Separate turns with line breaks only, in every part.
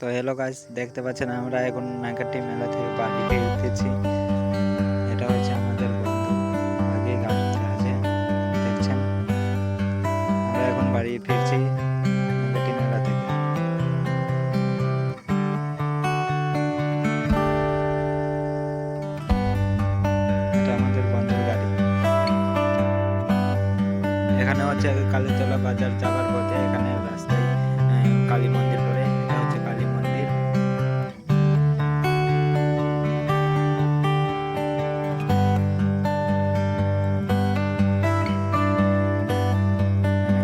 তো hello guys, দেখতে পাচ্ছেন আমরা এখন নাইকাটি মেলা থেকে বাড়ি ফিরতেছি। এটা হচ্ছে আমাদের বন্ধু, আগে গাড়িতে আছে দেখছেন। আমরা এখন বাড়ি ফিরছি নাইকাটি মেলা থেকে। এটা আমাদের বন্ধুর গাড়ি। এখানে হচ্ছে কালীতলা বাজার যাবার পথে এখানে রাস্তায় কালী মন্দির পড়ে। এটা হচ্ছে কালী মন্দির।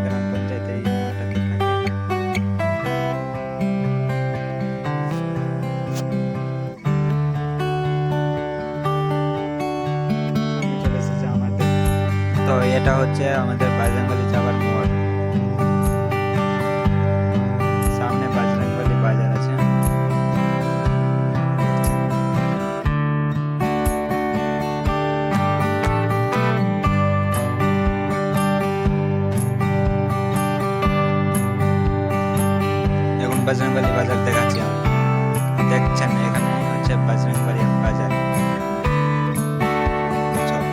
গ্রাম পঞ্চায়েতে এই মেলাটাতে থাকে। সামনে চলে এসেছে আমাদের। তো এটা হচ্ছে আমাদের বাজরংবলী যাওয়ার মোড়। সামনে বাজরংবলী বাজার আছে। এখন বাজরংবলী বাজার দেখাচ্ছি আমি। দেখছেন এখানে হচ্ছে বাজরংবলী বাজার।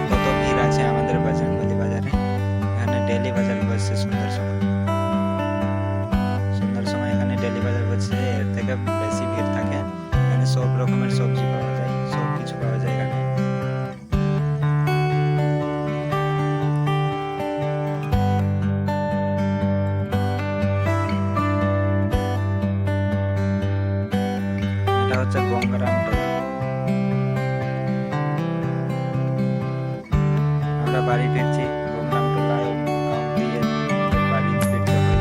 কত ভিড় আছে আমাদের বাজরংবলী বাজারে। এখানে ডেইলি বাজার বসছে সন্ধ্যার সময়। সন্ধ্যার সময় এখানে ডেইলি বাজার বসছে, এর থেকে বেশি ভিড় থাকে। এখানে সব রকমের সবজি পাওয়া যায়, সব কিছু পাওয়া যায় এখানে। এটা হচ্ছে গঙ্গারাম টোলা। আমরা বাড়ি ফিরছি গঙ্গারাম টোলায় গাঁও দিয়ে বাড়ি ফিরতে হয়।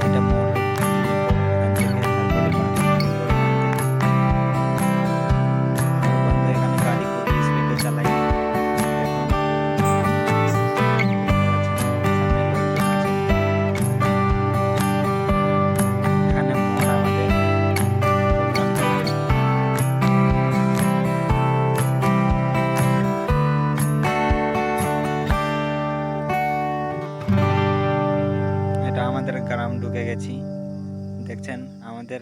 এটা মোড় দিয়ে এখান থেকে তারপরে বাড়ি ফিরবো এখান থেকে। আমার বন্ধু এখানে গাড়ি খুব স্পিডে চালায়। এখন সামনে লোকজন আছে। এখানে মোড় আমাদের গঙ্গারাম টোলা। এটা আমাদের গ্রাম ঢুকে গেছি। দেখছেন আমাদের